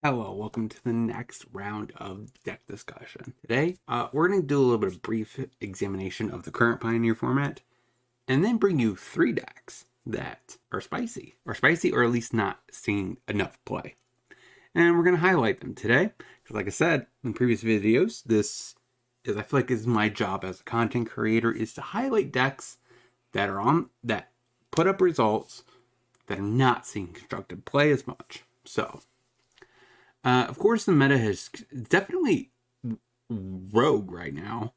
Hello, welcome to the next round of deck discussion. Today, we're going to do a little bit of brief examination of the current Pioneer format, and then bring you 3 decks that are spicy, or at least not seeing enough play. And we're going to highlight them today, because like I said in previous videos, I feel like this is my job as a content creator, is to highlight decks that put up results that are not seeing constructive play as much. So, of course, the meta has definitely rogue right now.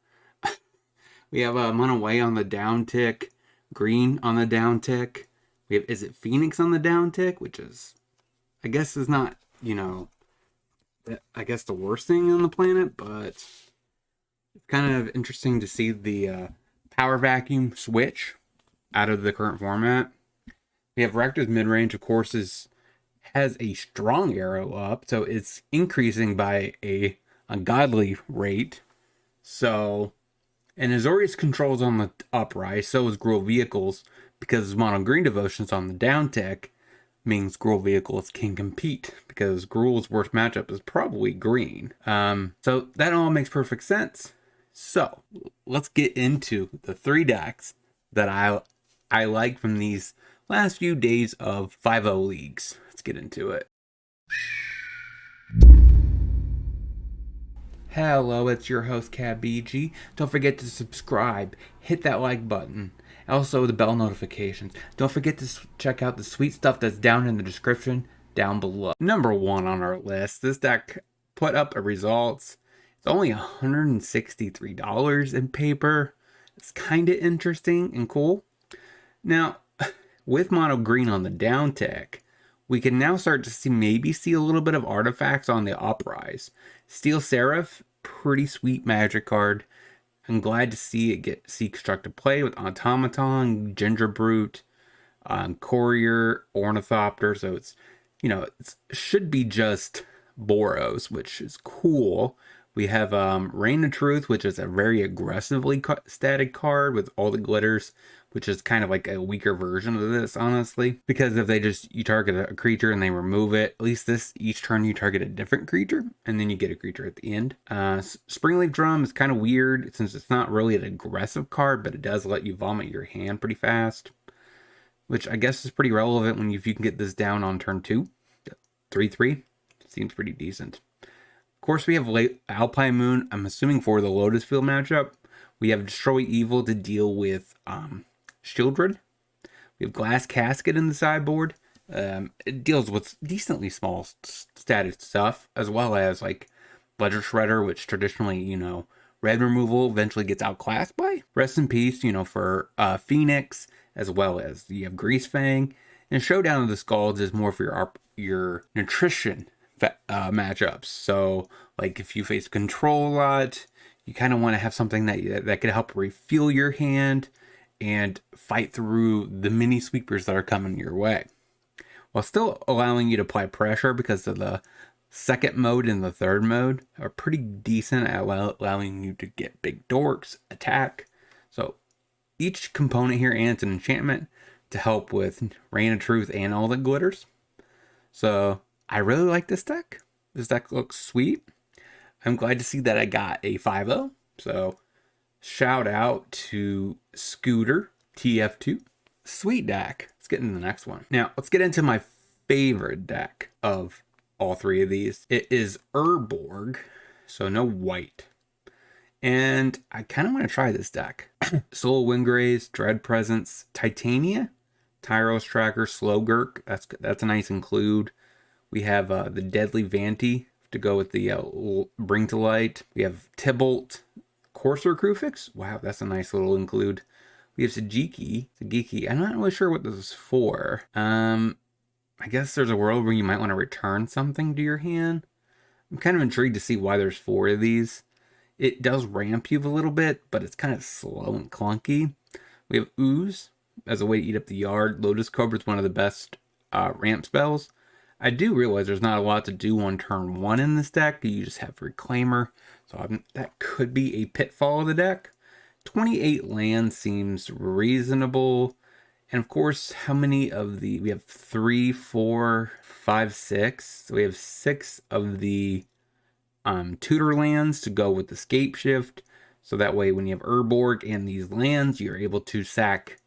We have Mono Way on the down tick, Green on the down tick. We have Is it Phoenix on the down tick, which is, I guess, is not, I guess the worst thing on the planet, but it's kind of interesting to see the power vacuum switch out of the current format. We have Rector's mid-range, of course, has a strong arrow up, so it's increasing by a ungodly rate. So, and Azorius controls on the uprise, so is Gruul Vehicles, because Mono Green Devotion's on the down tick, means Gruul Vehicles can compete, because Gruul's worst matchup is probably green. So that all makes perfect sense. So, let's get into the 3 decks that I like from these last few days of 5-0 leagues. Let's get into it. Hello, it's your host KebbieG. Don't forget to subscribe, hit that like button, also the bell notifications. Don't forget to check out the sweet stuff that's down in the description down below. Number 1 on our list, this deck put up a results. It's only $163 in paper. It's kind of interesting and cool. Now, with Mono Green on the down tick, we can now start to see a little bit of artifacts on the uprise. Steel Seraph, pretty sweet magic card. I'm glad to see it see constructive play with Automaton, Ginger Brute, Courier, Ornithopter. So it's, it should be just Boros, which is cool. We have Reign of Truth, which is a very aggressively static card with all the glitters, which is kind of like a weaker version of this, honestly. Because if you target a creature and they remove it, at least each turn you target a different creature, and then you get a creature at the end. Springleaf Drum is kind of weird, since it's not really an aggressive card, but it does let you vomit your hand pretty fast. Which I guess is pretty relevant if you can get this down on turn 2. 3/3, seems pretty decent. Of course, we have Alpine Moon, I'm assuming for the Lotus Field matchup. We have Destroy Evil to deal with Shieldred. We have Glass Casket in the sideboard. It deals with decently small static stuff, as well as like Ledger Shredder, which traditionally, red removal eventually gets outclassed by. Rest in Peace, for Phoenix, as well as you have Grease Fang. And Showdown of the Scalds is more for your nutrition matchups. So, like if you face control a lot, you kind of want to have something that can help refuel your hand and fight through the mini sweepers that are coming your way, while still allowing you to apply pressure, because of the second mode and the third mode are pretty decent at allowing you to get big dorks, attack. So each component here adds an enchantment to help with Reign of Truth and all the glitters. So I really like this deck. This deck looks sweet. I'm glad to see that I got a 5-0. So shout out to Scooter TF2. Sweet deck. Let's get into the next one. Now, let's get into my favorite deck of all 3 of these. It is Urborg, so no white. And I kind of want to try this deck. Soul Wingraze, Dread Presence, Titania, Tyros Tracker, Slowgurk. That's a nice include. We have the Deadly Vanti to go with the Bring to Light. We have Tybalt, Courser Crufix. Wow, that's a nice little include. We have Sagiki. I'm not really sure what this is for. I guess there's a world where you might want to return something to your hand. I'm kind of intrigued to see why there's 4 of these. It does ramp you a little bit, but it's kind of slow and clunky. We have Ooze as a way to eat up the yard. Lotus Cobra is one of the best ramp spells. I do realize there's not a lot to do on turn 1 in this deck. You just have Reclaimer. So that could be a pitfall of the deck. 28 land seems reasonable. And of course, how many of we have 3, 4, 5, 6. So we have 6 of the tutor lands to go with the scape shift. So that way when you have Urborg and these lands, you're able to sack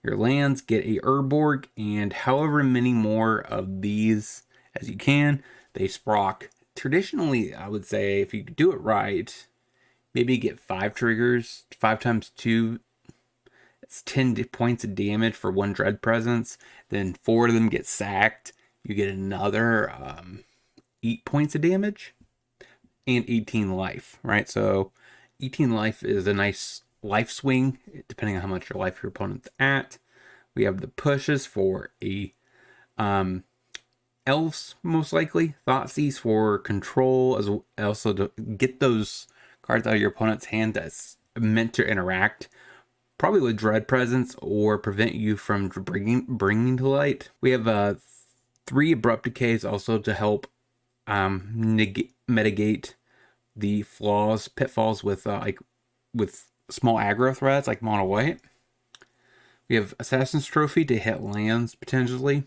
your lands, get a Urborg, and however many more of these as you can. They sprock. Traditionally, I would say if you do it right, maybe get 5 triggers. 5 times 2, it's 10 points of damage for 1 Dread Presence. Then 4 of them get sacked. You get another 8 points of damage and 18 life, right? So 18 life is a nice life swing, depending on how much your life your opponent's at. We have the pushes for a elves, most likely. Thoughtseize for control, as also to get those cards out of your opponent's hand that's meant to interact, probably with Dread Presence, or prevent you from bringing to light. We have 3 Abrupt Decays also to help mitigate the pitfalls with small aggro threats like mono white. We have Assassin's Trophy to hit lands potentially.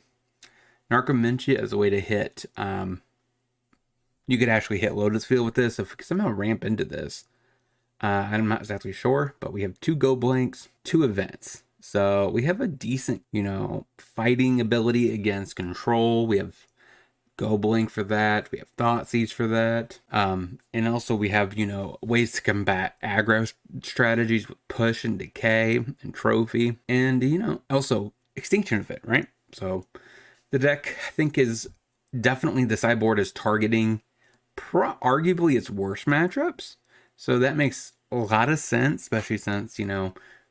Narcomentia as a way to hit. You could actually hit Lotus Field with this if we somehow ramp into this. I'm not exactly sure, but we have 2 go blanks, 2 events. So we have a decent, fighting ability against control. We have Go Blink for that. We have Thoughtseize for that. And also we have, ways to combat aggro strategies with Push and Decay and Trophy. And, also Extinction Event, right? So the deck, I think, is definitely, the sideboard is targeting arguably its worst matchups. So that makes a lot of sense, especially since,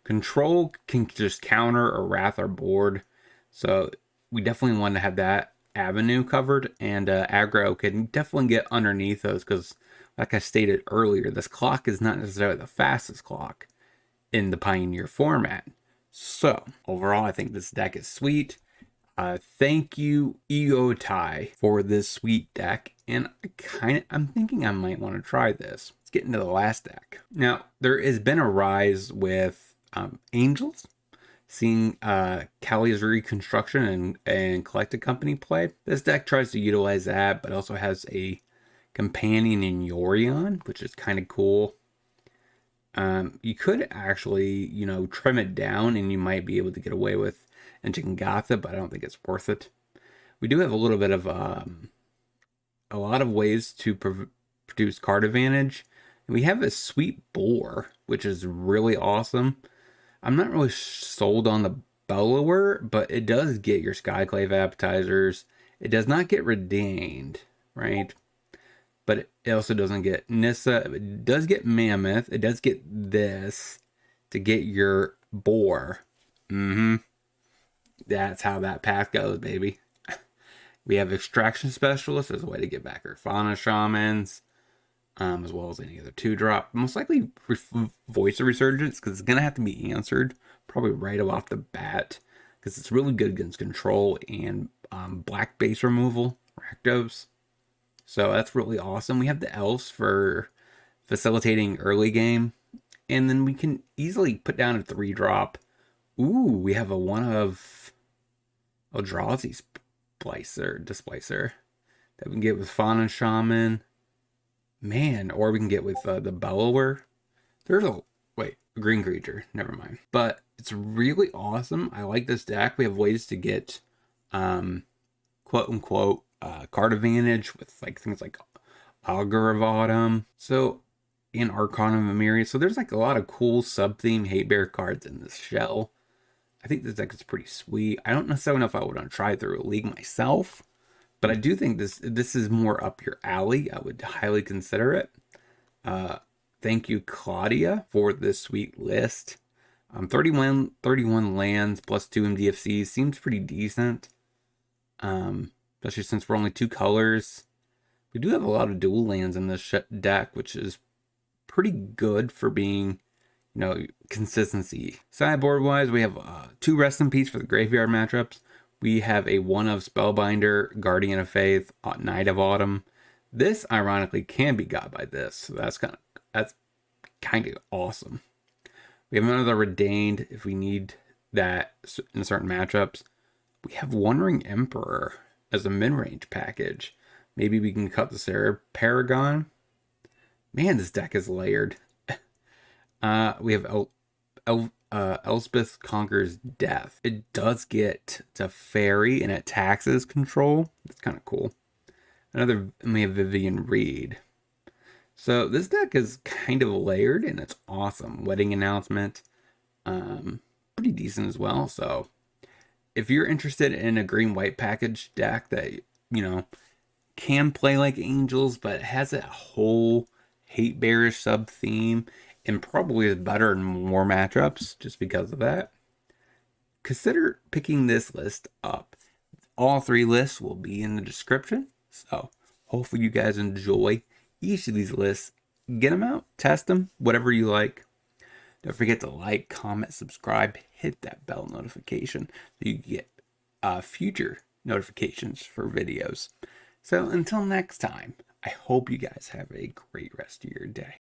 control can just counter or wrath our board. So we definitely want to have that avenue covered, and aggro can definitely get underneath those because, like I stated earlier, this clock is not necessarily the fastest clock in the Pioneer format. So overall, I think this deck is sweet. Thank you, Egotai, for this sweet deck, and I'm thinking I might want to try this. Let's get into the last deck. Now, there has been a rise with Angels, seeing Kali's Reconstruction and Collected Company play. This deck tries to utilize that, but also has a companion in Yorion, which is kind of cool. You could actually, trim it down, and you might be able to get away with Jingotha, but I don't think it's worth it. We do have a little bit of a lot of ways to produce card advantage. And we have a sweet boar, which is really awesome. I'm not really sold on the Bellower, but it does get your Skyclave Appetizers. It does not get Redeemed, right? But it also doesn't get Nissa. It does get Mammoth. It does get this to get your boar. That's how that path goes, baby. We have Extraction Specialist as a way to get back our Fauna Shamans, as well as any other 2-drop. Most likely Voice of Resurgence, because it's going to have to be answered probably right off the bat, because it's really good against control and black base removal, Rakdos. So that's really awesome. We have the Elves for facilitating early game, and then we can easily put down a 3-drop. Ooh, we have a one of Eldrazi Displacer that we can get with Fauna Shaman. Man, or we can get with the Bellower. There's a green creature. Never mind. But it's really awesome. I like this deck. We have ways to get, quote unquote, card advantage with things like Augur of Autumn. So, and Arcanum of Myriad. So there's a lot of cool sub-theme hate bear cards in this shell. I think this deck is pretty sweet. I don't necessarily know if I would want to try through a league myself, but I do think this is more up your alley. I would highly consider it. Thank you, Claudia, for this sweet list. 31 lands plus 2 MDFCs seems pretty decent. Especially since we're only 2 colors. We do have a lot of dual lands in this deck, which is pretty good for being, consistency. Sideboard wise, we have 2 Rest in Peace for the graveyard matchups. We have a 1 of Spellbinder, Guardian of Faith, Night of Autumn. This, ironically, can be got by this. So that's kind of awesome. We have another Redained if we need that in certain matchups. We have Wandering Emperor as a mid-range package. Maybe we can cut the Sarah Paragon. Man, this deck is layered. We have Elspeth Conquers Death. It does get to fairy and it taxes control. It's kind of cool. And we have Vivian Reed. So this deck is kind of layered and it's awesome. Wedding Announcement, pretty decent as well. So if you're interested in a green-white package deck that, can play like Angels, but has a whole hate bearish sub theme and probably is better in more matchups just because of that, consider picking this list up. All 3 lists will be in the description. So hopefully you guys enjoy each of these lists. Get them out, test them, whatever you like. Don't forget to like, comment, subscribe, hit that bell notification so you get future notifications for videos. So until next time, I hope you guys have a great rest of your day.